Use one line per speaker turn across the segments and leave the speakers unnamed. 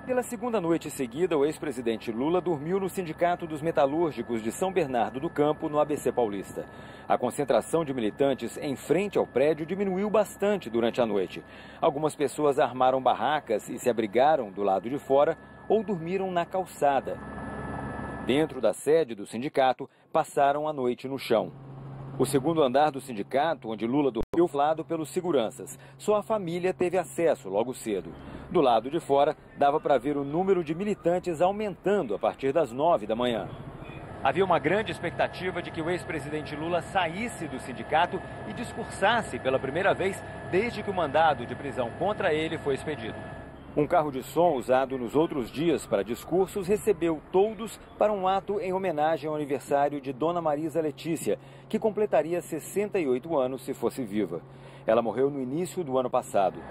Pela segunda noite seguida, o ex-presidente Lula dormiu no Sindicato dos Metalúrgicos de São Bernardo do Campo, no ABC Paulista. A concentração de militantes em frente ao prédio diminuiu bastante durante a noite. Algumas pessoas armaram barracas e se abrigaram do lado de fora ou dormiram na calçada. Dentro da sede do sindicato, passaram a noite no chão. O segundo andar do sindicato, onde Lula dormiu, flado pelos seguranças. Só a família teve acesso logo cedo. Do lado de fora, dava para ver o número de militantes aumentando a partir das 9 da manhã. Havia uma grande expectativa de que o ex-presidente Lula saísse do sindicato e discursasse pela primeira vez desde que o mandado de prisão contra ele foi expedido. Um carro de som usado nos outros dias para discursos recebeu todos para um ato em homenagem ao aniversário de Dona Marisa Letícia, que completaria 68 anos se fosse viva. Ela morreu no início do ano passado.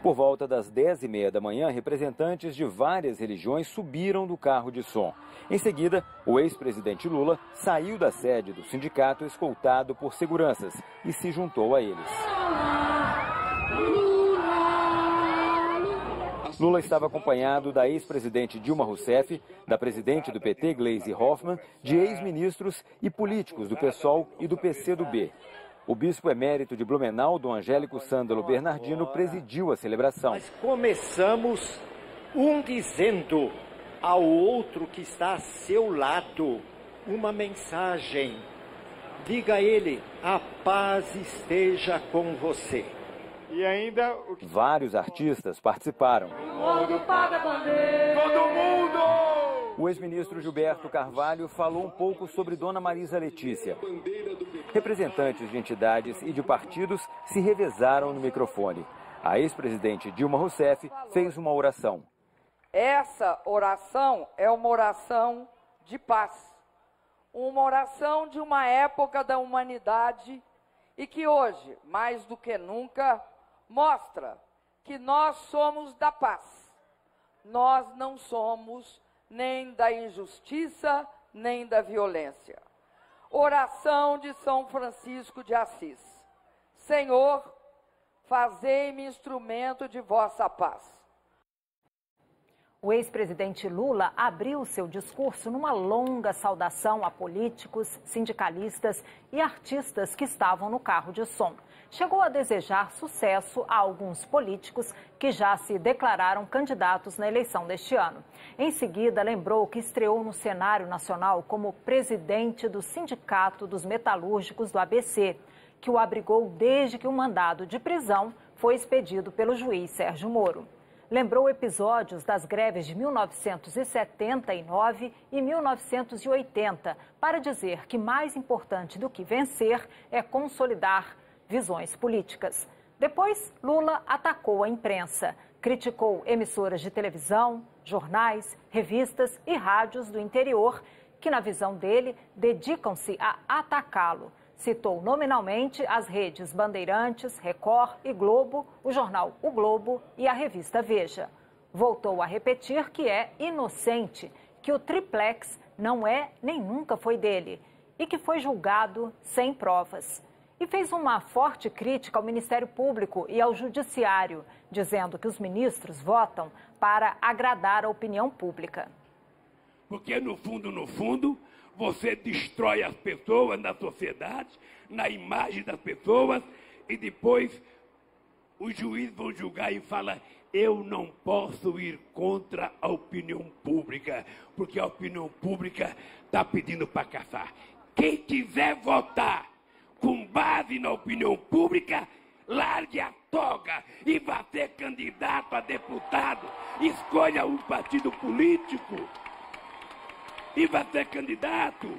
Por volta das 10h30 da manhã, representantes de várias religiões subiram do carro de som. Em seguida, o ex-presidente Lula saiu da sede do sindicato escoltado por seguranças e se juntou a eles. Lula estava acompanhado da ex-presidente Dilma Rousseff, da presidente do PT, Gleisi Hoffmann, de ex-ministros e políticos do PSOL e do PCdoB. O bispo emérito de Blumenau, Dom Angélico Sândalo Bernardino, presidiu a celebração.
Nós começamos um dizendo ao outro que está a seu lado uma mensagem. Diga a ele: a paz esteja com você.
E ainda
vários artistas participaram.
Todo paga bandeira.
Todo mundo!
O ex-ministro Gilberto Carvalho falou um pouco sobre Dona Marisa Letícia. Representantes de entidades e de partidos se revezaram no microfone. A ex-presidente Dilma Rousseff fez uma oração.
Essa oração é uma oração de paz. Uma oração de uma época da humanidade e que hoje, mais do que nunca, mostra que nós somos da paz. Nós não somos nem da injustiça, nem da violência. Oração de São Francisco de Assis. Senhor, fazei-me instrumento de vossa paz.
O ex-presidente Lula abriu seu discurso numa longa saudação a políticos, sindicalistas e artistas que estavam no carro de som. Chegou a desejar sucesso a alguns políticos que já se declararam candidatos na eleição deste ano. Em seguida, lembrou que estreou no cenário nacional como presidente do Sindicato dos Metalúrgicos do ABC, que o abrigou desde que o mandado de prisão foi expedido pelo juiz Sérgio Moro. Lembrou episódios das greves de 1979 e 1980 para dizer que mais importante do que vencer é consolidar visões políticas. Depois, Lula atacou a imprensa, criticou emissoras de televisão, jornais, revistas e rádios do interior que, na visão dele, dedicam-se a atacá-lo. Citou nominalmente as redes Bandeirantes, Record e Globo, o jornal O Globo e a revista Veja. Voltou a repetir que é inocente, que o triplex não é nem nunca foi dele e que foi julgado sem provas. E fez uma forte crítica ao Ministério Público e ao Judiciário, dizendo que os ministros votam para agradar a opinião pública.
Porque, no fundo, você destrói as pessoas na sociedade, na imagem das pessoas, e depois os juízes vão julgar e falam: eu não posso ir contra a opinião pública, porque a opinião pública está pedindo para caçar. Quem quiser votar com base na opinião pública, largue a toga e vá ser candidato a deputado. Escolha um partido político e vá ser candidato.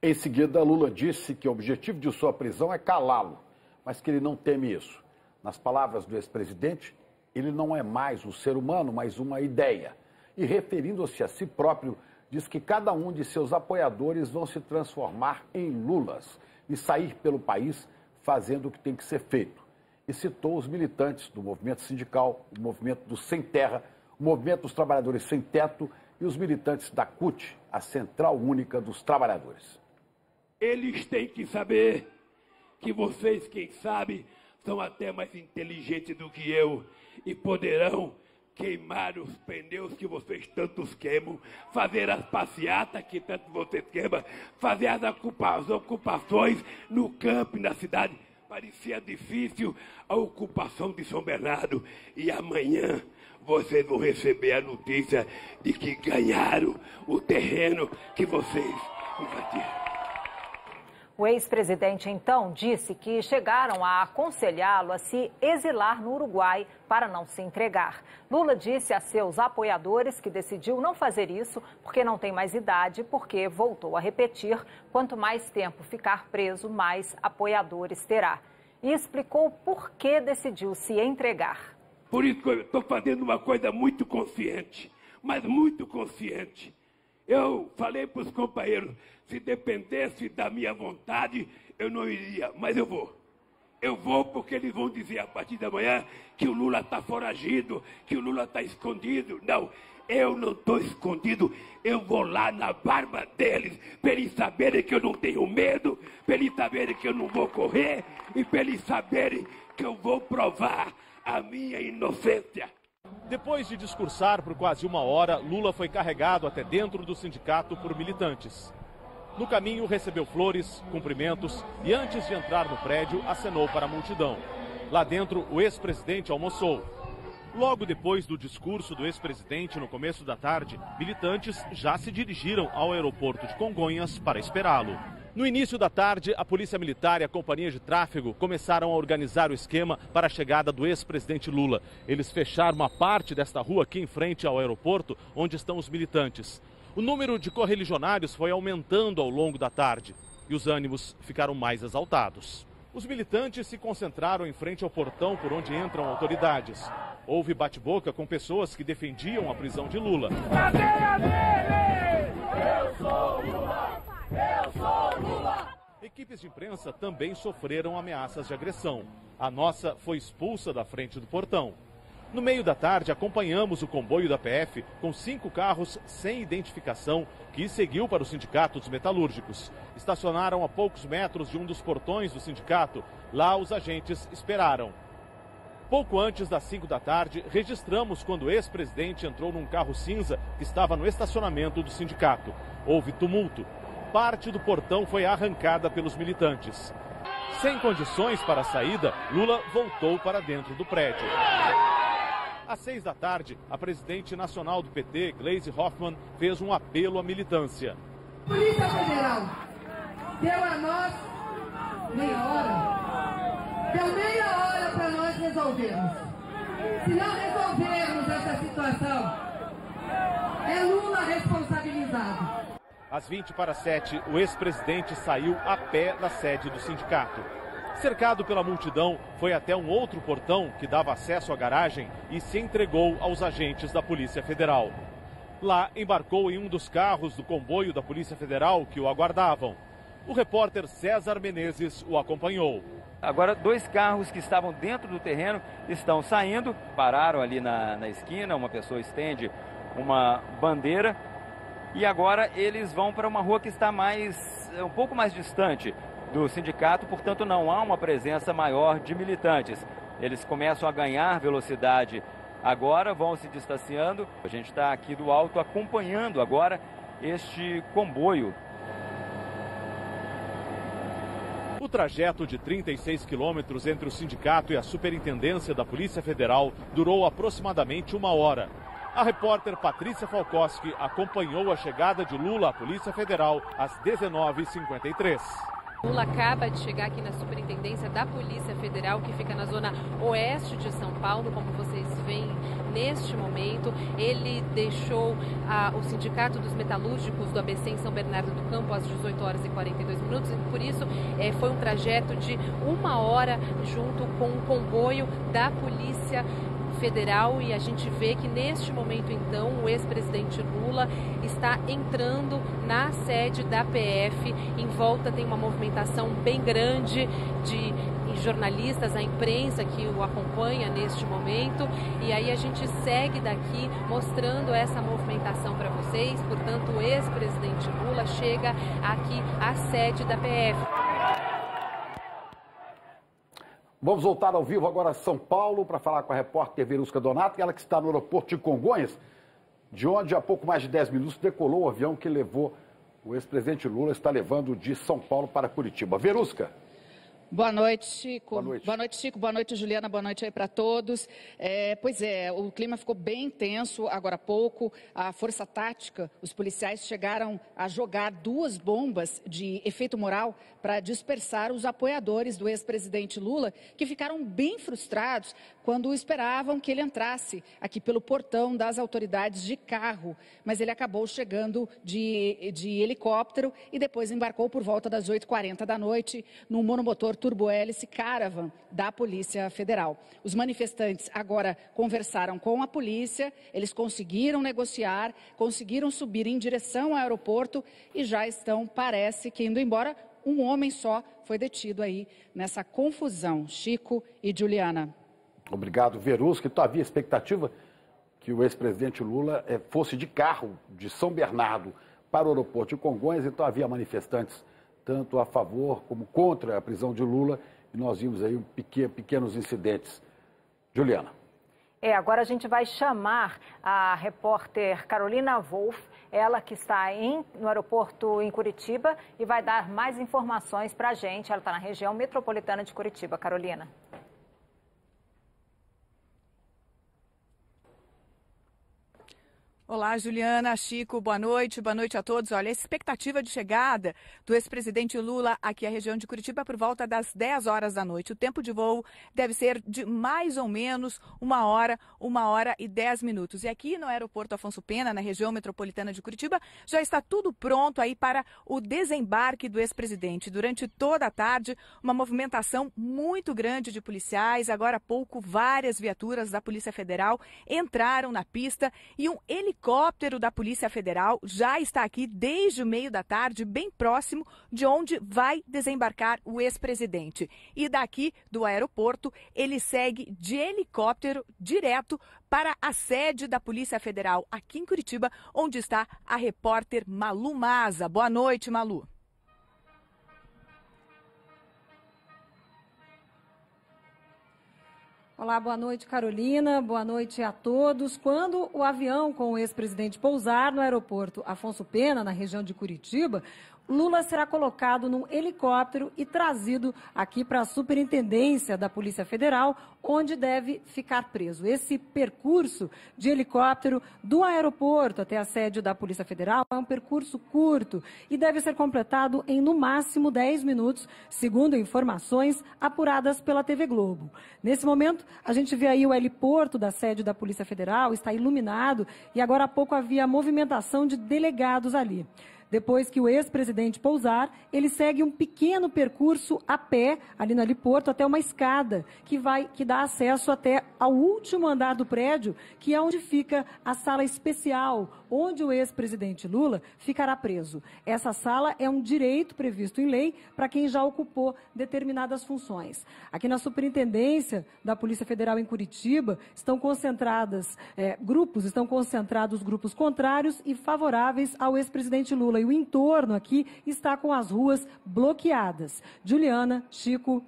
Em seguida, Lula disse que o objetivo de sua prisão é calá-lo, mas que ele não teme isso. Nas palavras do ex-presidente, ele não é mais um ser humano, mas uma ideia. E referindo-se a si próprio, diz que cada um de seus apoiadores vão se transformar em Lulas e sair pelo país fazendo o que tem que ser feito. E citou os militantes do movimento sindical, o movimento dos sem terra, o movimento dos trabalhadores sem teto e os militantes da CUT, a Central Única dos Trabalhadores.
Eles têm que saber que vocês, quem sabe, são até mais inteligentes do que eu e poderão queimar os pneus que vocês tantos queimam, fazer as passeatas que tanto vocês queimam, fazer as ocupações no campo e na cidade. Parecia difícil a ocupação de São Bernardo. E amanhã vocês vão receber a notícia de que ganharam o terreno que vocês invadiram.
O ex-presidente, então, disse que chegaram a aconselhá-lo a se exilar no Uruguai para não se entregar. Lula disse a seus apoiadores que decidiu não fazer isso porque não tem mais idade, porque, voltou a repetir, quanto mais tempo ficar preso, mais apoiadores terá. E explicou por que decidiu se entregar.
Por isso que eu estou fazendo uma coisa muito consciente, mas muito consciente. Eu falei para os companheiros, se dependesse da minha vontade, eu não iria, mas eu vou. Eu vou porque eles vão dizer a partir da manhã que o Lula está foragido, que o Lula está escondido. Não, eu não estou escondido, eu vou lá na barba deles, para eles saberem que eu não tenho medo, para eles saberem que eu não vou correr e para eles saberem que eu vou provar a minha inocência.
Depois de discursar por quase uma hora, Lula foi carregado até dentro do sindicato por militantes. No caminho, recebeu flores, cumprimentos e, antes de entrar no prédio, acenou para a multidão. Lá dentro, o ex-presidente almoçou. Logo depois do discurso do ex-presidente, no começo da tarde, militantes já se dirigiram ao aeroporto de Congonhas para esperá-lo. No início da tarde, a Polícia Militar e a Companhia de Tráfego começaram a organizar o esquema para a chegada do ex-presidente Lula. Eles fecharam uma parte desta rua aqui em frente ao aeroporto, onde estão os militantes. O número de correligionários foi aumentando ao longo da tarde e os ânimos ficaram mais exaltados. Os militantes se concentraram em frente ao portão por onde entram autoridades. Houve bate-boca com pessoas que defendiam a prisão de Lula.
Cadeira dele! Eu sou Lula! Eu sou Lula!
Equipes de imprensa também sofreram ameaças de agressão. A nossa foi expulsa da frente do portão. No meio da tarde, acompanhamos o comboio da PF com 5 carros sem identificação que seguiu para o Sindicato dos Metalúrgicos. Estacionaram a poucos metros de um dos portões do sindicato. Lá, os agentes esperaram. Pouco antes das 5 da tarde, registramos quando o ex-presidente entrou num carro cinza que estava no estacionamento do sindicato. Houve tumulto. Parte do portão foi arrancada pelos militantes. Sem condições para a saída, Lula voltou para dentro do prédio. Às 6 da tarde, a presidente nacional do PT, Gleisi Hoffmann, fez um apelo à militância.
Polícia Federal, deu a nós meia hora. Deu meia hora para nós resolvermos. Se não resolvermos essa situação, é Lula responsabilizado.
Às 20:07, o ex-presidente saiu a pé da sede do sindicato. Cercado pela multidão, foi até um outro portão que dava acesso à garagem e se entregou aos agentes da Polícia Federal. Lá, embarcou em um dos carros do comboio da Polícia Federal que o aguardavam. O repórter César Menezes o acompanhou.
Agora, 2 carros que estavam dentro do terreno estão saindo, pararam ali na esquina, uma pessoa estende uma bandeira e agora eles vão para uma rua que está um pouco mais distante do sindicato, portanto não há uma presença maior de militantes. Eles começam a ganhar velocidade agora, vão se distanciando. A gente está aqui do alto acompanhando agora este comboio.
O trajeto de 36 quilômetros entre o sindicato e a superintendência da Polícia Federal durou aproximadamente 1 hora. A repórter Patrícia Falkowski acompanhou a chegada de Lula à Polícia Federal às 19h53.
Lula acaba de chegar aqui na Superintendência da Polícia Federal, que fica na zona oeste de São Paulo, como vocês veem neste momento. Ele deixou o Sindicato dos Metalúrgicos do ABC em São Bernardo do Campo às 18h42, e por isso foi um trajeto de 1 hora junto com o comboio da Polícia Federal, e a gente vê que neste momento então o ex-presidente Lula está entrando na sede da PF. Em volta tem uma movimentação bem grande de jornalistas, a imprensa que o acompanha neste momento, e aí a gente segue daqui mostrando essa movimentação para vocês. Portanto, o ex-presidente Lula chega aqui à sede da PF.
Vamos voltar ao vivo agora a São Paulo para falar com a repórter Verusca Donato, ela que está no aeroporto de Congonhas, de onde há pouco mais de 10 minutos decolou o avião que levou o ex-presidente Lula, está levando de São Paulo para Curitiba. Verusca.
Boa noite, Chico.
Boa noite.
Boa noite, Chico. Boa noite, Juliana. Boa noite aí para todos. Pois é, o clima ficou bem tenso agora há pouco. A força tática, os policiais chegaram a jogar 2 bombas de efeito moral para dispersar os apoiadores do ex-presidente Lula, que ficaram bem frustrados quando esperavam que ele entrasse aqui pelo portão das autoridades de carro. Mas ele acabou chegando de helicóptero e depois embarcou por volta das 8h40 da noite num monomotor turbo-hélice Caravan da Polícia Federal. Os manifestantes agora conversaram com a polícia, eles conseguiram negociar, conseguiram subir em direção ao aeroporto e já estão, parece que indo embora. Um homem só foi detido aí nessa confusão. Chico e Juliana.
Obrigado, Verusca. Então havia expectativa que o ex-presidente Lula fosse de carro de São Bernardo para o aeroporto de Congonhas, então havia manifestantes tanto a favor como contra a prisão de Lula, e nós vimos aí pequenos incidentes. Juliana.
Agora a gente vai chamar a repórter Carolina Wolff, ela que está no aeroporto em Curitiba e vai dar mais informações para a gente. Ela está na região metropolitana de Curitiba. Carolina.
Olá, Juliana, Chico, boa noite a todos. Olha, a expectativa de chegada do ex-presidente Lula aqui à região de Curitiba é por volta das 10 horas da noite. O tempo de voo deve ser de mais ou menos 1h10. E aqui no aeroporto Afonso Pena, na região metropolitana de Curitiba, já está tudo pronto aí para o desembarque do ex-presidente. Durante toda a tarde, uma movimentação muito grande de policiais. Agora há pouco, várias viaturas da Polícia Federal entraram na pista e um helicóptero da Polícia Federal já está aqui desde o meio da tarde, bem próximo de onde vai desembarcar o ex-presidente. E daqui do aeroporto, ele segue de helicóptero direto para a sede da Polícia Federal aqui em Curitiba, onde está a repórter Malu Maza. Boa noite, Malu.
Olá, boa noite, Carolina. Boa noite a todos. Quando o avião com o ex-presidente pousar no aeroporto Afonso Pena, na região de Curitiba, Lula será colocado num helicóptero e trazido aqui para a Superintendência da Polícia Federal, onde deve ficar preso. Esse percurso de helicóptero do aeroporto até a sede da Polícia Federal é um percurso curto e deve ser completado em, no máximo, 10 minutos, segundo informações apuradas pela TV Globo. Nesse momento, a gente vê aí o heliporto da sede da Polícia Federal, está iluminado e agora há pouco havia movimentação de delegados ali. Depois que o ex-presidente pousar, ele segue um pequeno percurso a pé, ali no heliporto, até uma escada, que dá acesso até ao último andar do prédio, que é onde fica a sala especial, onde o ex-presidente Lula ficará preso. Essa sala é um direito previsto em lei para quem já ocupou determinadas funções. Aqui na Superintendência da Polícia Federal em Curitiba, estão concentrados grupos contrários e favoráveis ao ex-presidente Lula. E o entorno aqui está com as ruas bloqueadas. Juliana, Chico.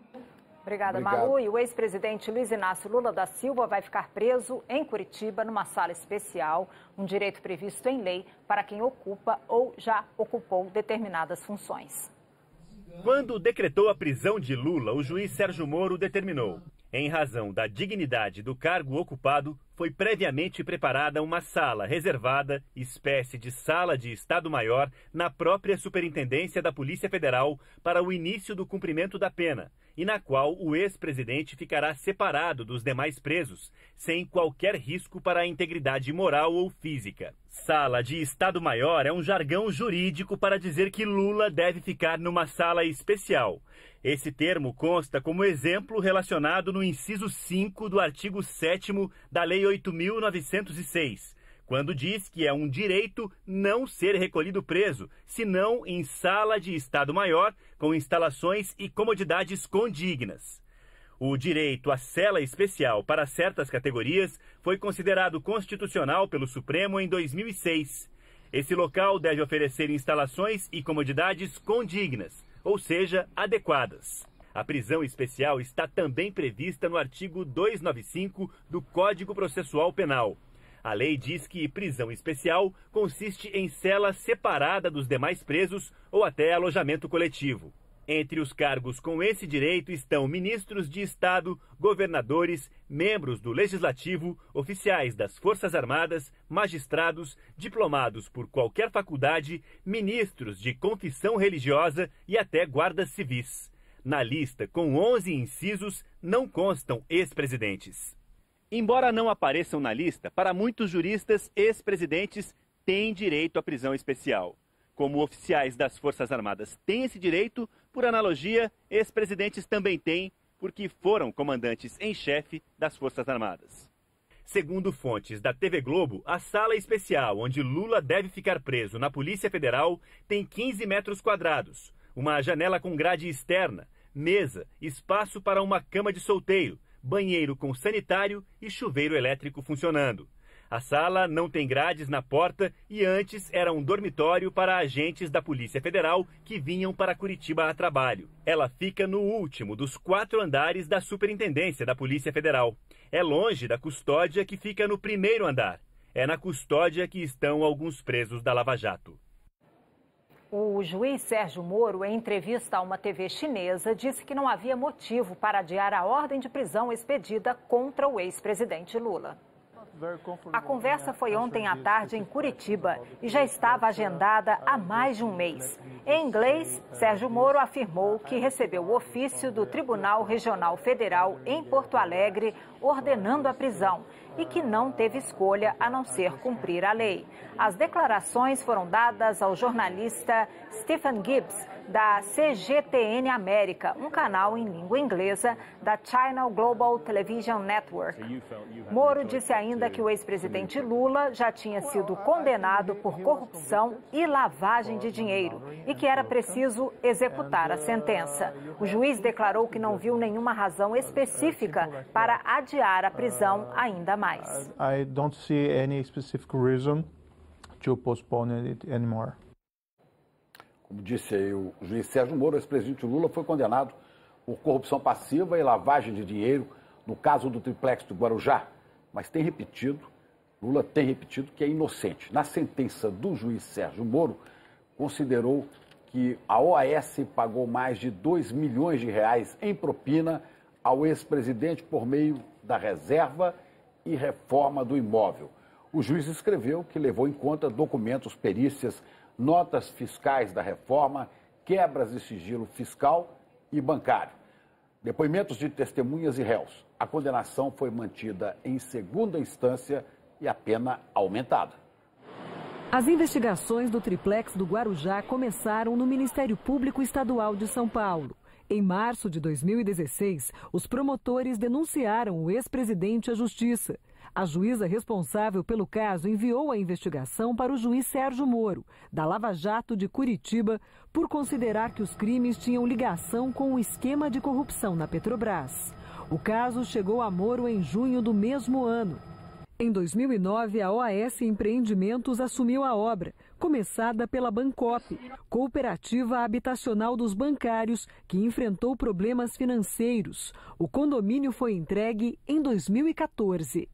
Obrigada, Malu. E o ex-presidente Luiz Inácio Lula da Silva vai ficar preso em Curitiba, numa sala especial, um direito previsto em lei para quem ocupa ou já ocupou determinadas funções.
Quando decretou a prisão de Lula, o juiz Sérgio Moro determinou: em razão da dignidade do cargo ocupado, foi previamente preparada uma sala reservada, espécie de sala de Estado-Maior, na própria Superintendência da Polícia Federal para o início do cumprimento da pena, e na qual o ex-presidente ficará separado dos demais presos, sem qualquer risco para a integridade moral ou física. Sala de Estado-Maior é um jargão jurídico para dizer que Lula deve ficar numa sala especial. Esse termo consta como exemplo relacionado no inciso 5 do artigo 7º da Lei 8.906, quando diz que é um direito não ser recolhido preso, senão em sala de Estado-Maior, com instalações e comodidades condignas. O direito à cela especial para certas categorias foi considerado constitucional pelo Supremo em 2006. Esse local deve oferecer instalações e comodidades condignas, ou seja, adequadas. A prisão especial está também prevista no artigo 295 do Código Processual Penal. A lei diz que prisão especial consiste em cela separada dos demais presos ou até alojamento coletivo. Entre os cargos com esse direito estão ministros de Estado, governadores, membros do Legislativo, oficiais das Forças Armadas, magistrados, diplomados por qualquer faculdade, ministros de confissão religiosa e até guardas civis. Na lista, com 11 incisos, não constam ex-presidentes. Embora não apareçam na lista, para muitos juristas, ex-presidentes têm direito à prisão especial. Como oficiais das Forças Armadas têm esse direito, por analogia, ex-presidentes também têm, porque foram comandantes em chefe das Forças Armadas. Segundo fontes da TV Globo, a sala especial onde Lula deve ficar preso na Polícia Federal tem 15 metros quadrados, uma janela com grade externa, mesa, espaço para uma cama de solteiro, banheiro com sanitário e chuveiro elétrico funcionando. A sala não tem grades na porta e antes era um dormitório para agentes da Polícia Federal que vinham para Curitiba a trabalho. Ela fica no último dos 4 andares da Superintendência da Polícia Federal. É longe da custódia que fica no primeiro andar. É na custódia que estão alguns presos da Lava Jato.
O juiz Sérgio Moro, em entrevista a uma TV chinesa, disse que não havia motivo para adiar a ordem de prisão expedida contra o ex-presidente Lula. A conversa foi ontem à tarde em Curitiba e já estava agendada há mais de um mês. Em inglês, Sérgio Moro afirmou que recebeu o ofício do Tribunal Regional Federal em Porto Alegre ordenando a prisão e que não teve escolha a não ser cumprir a lei. As declarações foram dadas ao jornalista Stephen Gibbs, da CGTN América, um canal em língua inglesa da China Global Television Network. Moro disse ainda que o ex-presidente Lula já tinha sido condenado por corrupção e lavagem de dinheiro e que era preciso executar a sentença. O juiz declarou que não viu nenhuma razão específica para adiar a prisão ainda mais.
I don't see any specific reason to postpone it anymore.
Como disse aí o juiz Sérgio Moro, o ex-presidente Lula foi condenado por corrupção passiva e lavagem de dinheiro no caso do triplex do Guarujá, mas Lula tem repetido que é inocente. Na sentença do juiz Sérgio Moro, considerou que a OAS pagou mais de 2 milhões de reais em propina ao ex-presidente por meio da reserva e reforma do imóvel. O juiz escreveu que levou em conta documentos, perícias, notas fiscais da reforma, quebras de sigilo fiscal e bancário. Depoimentos de testemunhas e réus. A condenação foi mantida em segunda instância e a pena aumentada.
As investigações do triplex do Guarujá começaram no Ministério Público Estadual de São Paulo. Em março de 2016, os promotores denunciaram o ex-presidente à Justiça. A juíza responsável pelo caso enviou a investigação para o juiz Sérgio Moro, da Lava Jato de Curitiba, por considerar que os crimes tinham ligação com o esquema de corrupção na Petrobras. O caso chegou a Moro em junho do mesmo ano. Em 2009, a OAS Empreendimentos assumiu a obra, começada pela Bancop, cooperativa habitacional dos bancários, que enfrentou problemas financeiros. O condomínio foi entregue em 2014.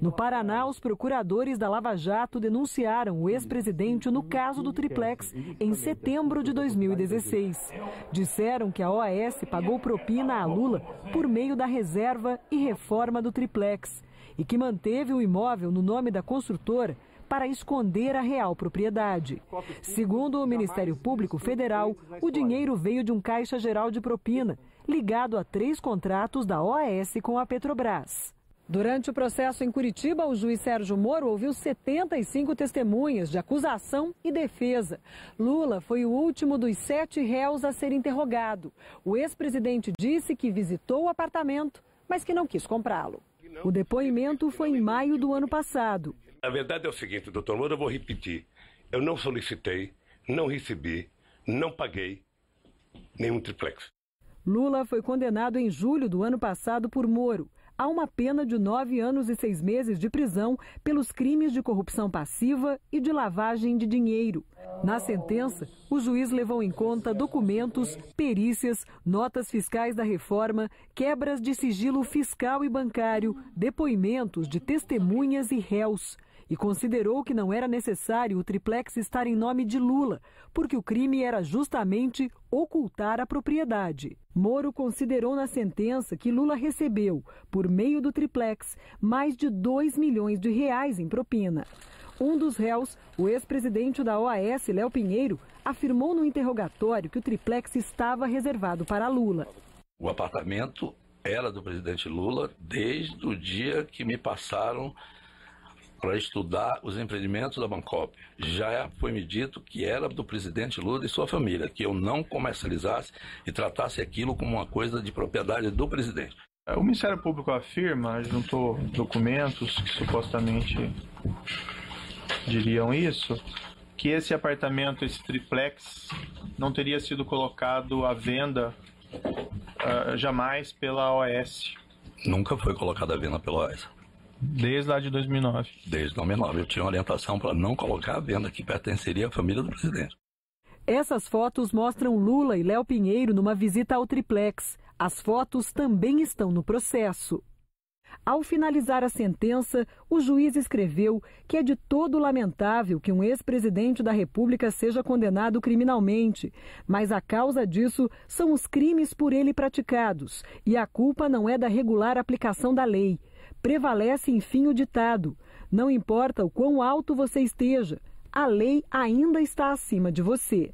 No Paraná, os procuradores da Lava Jato denunciaram o ex-presidente no caso do triplex em setembro de 2016. Disseram que a OAS pagou propina a Lula por meio da reserva e reforma do triplex e que manteve o imóvel no nome da construtora para esconder a real propriedade. Segundo o Ministério Público Federal, o dinheiro veio de um caixa geral de propina, ligado a 3 contratos da OAS com a Petrobras. Durante o processo em Curitiba, o juiz Sérgio Moro ouviu 75 testemunhas de acusação e defesa. Lula foi o último dos 7 réus a ser interrogado. O ex-presidente disse que visitou o apartamento, mas que não quis comprá-lo. O depoimento foi em maio do ano passado.
A verdade é o seguinte, doutor Moro, eu vou repetir. Eu não solicitei, não recebi, não paguei nenhum triplex.
Lula foi condenado em julho do ano passado por Moro. há uma pena de 9 anos e 6 meses de prisão pelos crimes de corrupção passiva e de lavagem de dinheiro. Na sentença, o juiz levou em conta documentos, perícias, notas fiscais da reforma, quebras de sigilo fiscal e bancário, depoimentos de testemunhas e réus. E considerou que não era necessário o triplex estar em nome de Lula, porque o crime era justamente ocultar a propriedade. Moro considerou na sentença que Lula recebeu, por meio do triplex, mais de 2 milhões de reais em propina. Um dos réus, o ex-presidente da OAS, Léo Pinheiro, afirmou no interrogatório que o triplex estava reservado para Lula.
O apartamento era do presidente Lula desde o dia que me passaram para estudar os empreendimentos da Bancop. Já foi me dito que era do presidente Lula e sua família, que eu não comercializasse e tratasse aquilo como uma coisa de propriedade do presidente.
O Ministério Público afirma, juntou documentos que supostamente diriam isso, que esse apartamento, esse triplex, não teria sido colocado à venda jamais pela OAS.
Nunca foi colocado à venda pela OAS.
Desde lá de 2009?
Desde 2009. Eu tinha uma orientação para não colocar à venda que pertenceria à família do presidente.
Essas fotos mostram Lula e Léo Pinheiro numa visita ao triplex. As fotos também estão no processo. Ao finalizar a sentença, o juiz escreveu que é de todo lamentável que um ex-presidente da República seja condenado criminalmente, mas a causa disso são os crimes por ele praticados, e a culpa não é da regular aplicação da lei. Prevalece, enfim, o ditado: não importa o quão alto você esteja, a lei ainda está acima de você.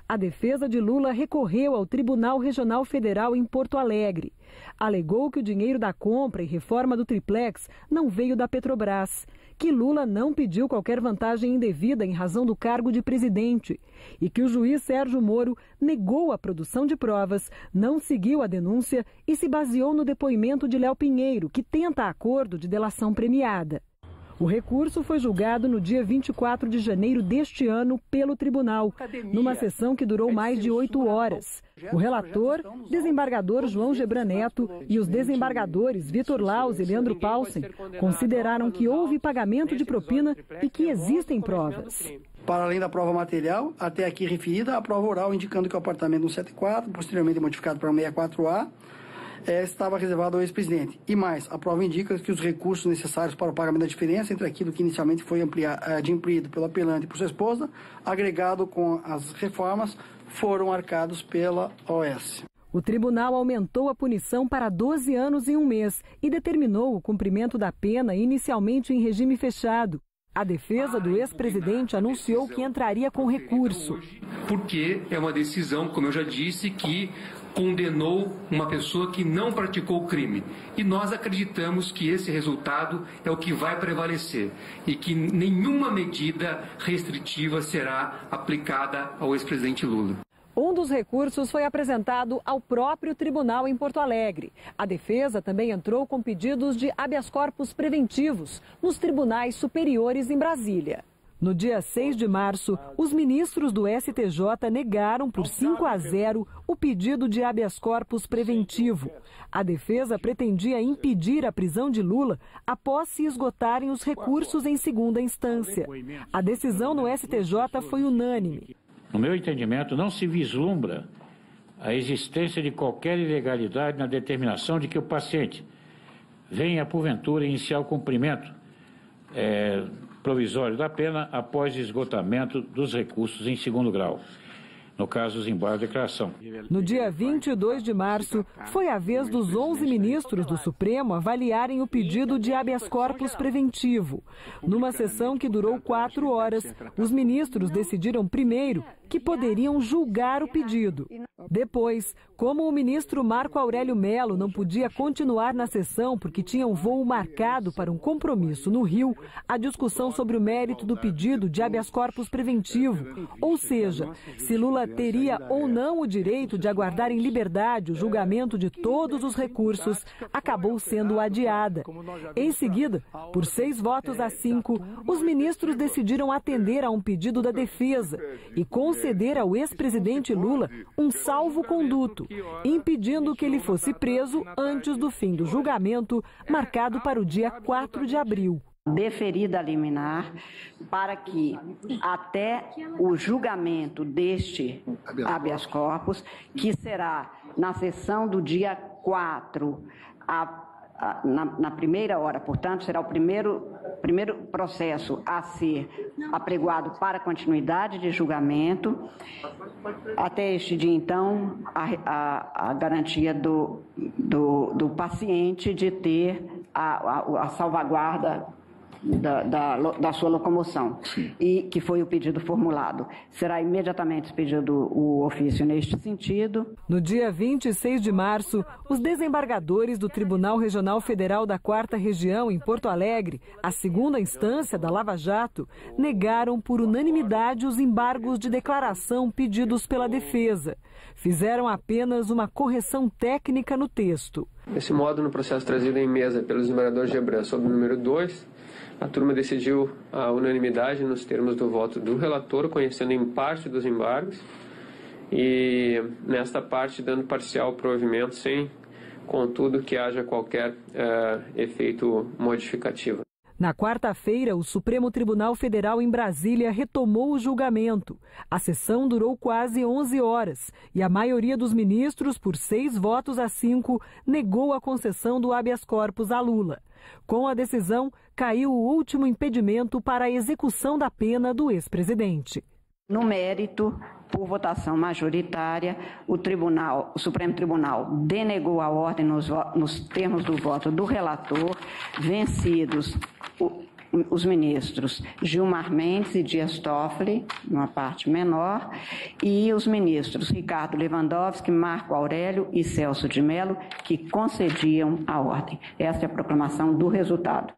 A defesa de Lula recorreu ao Tribunal Regional Federal em Porto Alegre. Alegou que o dinheiro da compra e reforma do triplex não veio da Petrobras, que Lula não pediu qualquer vantagem indevida em razão do cargo de presidente e que o juiz Sérgio Moro negou a produção de provas, não seguiu a denúncia e se baseou no depoimento de Léo Pinheiro, que tenta acordo de delação premiada. O recurso foi julgado no dia 24 de janeiro deste ano pelo tribunal, numa sessão que durou mais de 8 horas. O relator, desembargador João Gebran Neto, e os desembargadores Vitor Laus e Leandro Paulsen consideraram que houve pagamento de propina e que existem provas.
Para além da prova material, até aqui referida, a prova oral indicando que o apartamento 174, posteriormente modificado para 64A, estava reservado ao ex-presidente. E mais, a prova indica que os recursos necessários para o pagamento da diferença entre aquilo que inicialmente foi adimplido pelo apelante e por sua esposa, agregado com as reformas, foram arcados pela OAS.
O tribunal aumentou a punição para 12 anos e 1 mês e determinou o cumprimento da pena inicialmente em regime fechado. A defesa do ex-presidente anunciou que entraria com recurso.
Porque é uma decisão, como eu já disse, que condenou uma pessoa que não praticou o crime. E nós acreditamos que esse resultado é o que vai prevalecer e que nenhuma medida restritiva será aplicada ao ex-presidente Lula.
Um dos recursos foi apresentado ao próprio tribunal em Porto Alegre. A defesa também entrou com pedidos de habeas corpus preventivos nos tribunais superiores em Brasília. No dia 6 de março, os ministros do STJ negaram por 5-0 o pedido de habeas corpus preventivo. A defesa pretendia impedir a prisão de Lula após se esgotarem os recursos em segunda instância. A decisão no STJ foi unânime.
No meu entendimento, não se vislumbra a existência de qualquer ilegalidade na determinação de que o paciente venha, porventura, iniciar o cumprimento provisório da pena após esgotamento dos recursos em segundo grau, no caso dos embargos de declaração.
No dia 22 de março, foi a vez dos 11 ministros do Supremo avaliarem o pedido de habeas corpus preventivo. Numa sessão que durou 4 horas, os ministros decidiram primeiro que poderiam julgar o pedido. Depois, como o ministro Marco Aurélio Mello não podia continuar na sessão porque tinha um voo marcado para um compromisso no Rio, a discussão sobre o mérito do pedido de habeas corpus preventivo, ou seja, se Lula Lula teria ou não o direito de aguardar em liberdade o julgamento de todos os recursos acabou sendo adiada. Em seguida, por 6 votos a 5, os ministros decidiram atender a um pedido da defesa e conceder ao ex-presidente Lula um salvo-conduto, impedindo que ele fosse preso antes do fim do julgamento, marcado para o dia 4 de abril.
Deferida a liminar para que até o julgamento deste habeas corpus, que será na sessão do dia 4, na primeira hora, portanto, será o primeiro processo a ser apregoado para continuidade de julgamento. Até este dia, então, a garantia do paciente de ter a salvaguarda da sua locomoção, e que foi o pedido formulado. Será imediatamente expedido o ofício neste sentido.
No dia 26 de março, os desembargadores do Tribunal Regional Federal da 4ª Região, em Porto Alegre, a segunda instância da Lava Jato, negaram por unanimidade os embargos de declaração pedidos pela defesa. Fizeram apenas uma correção técnica no texto.
Esse modo no processo trazido em mesa pelo desembargador Gebran sobre o número 2, a turma decidiu a unanimidade nos termos do voto do relator, conhecendo em parte dos embargos, e nesta parte dando parcial provimento, sem, contudo, que haja qualquer efeito modificativo.
Na quarta-feira, o Supremo Tribunal Federal em Brasília retomou o julgamento. A sessão durou quase 11 horas e a maioria dos ministros, por 6 votos a 5, negou a concessão do habeas corpus a Lula. Com a decisão, caiu o último impedimento para a execução da pena do ex-presidente.
No mérito, por votação majoritária, o Supremo Tribunal denegou a ordem nos termos do voto do relator, vencidos os ministros Gilmar Mendes e Dias Toffoli, numa parte menor, e os ministros Ricardo Lewandowski, Marco Aurélio e Celso de Mello, que concediam a ordem. Essa é a proclamação do resultado.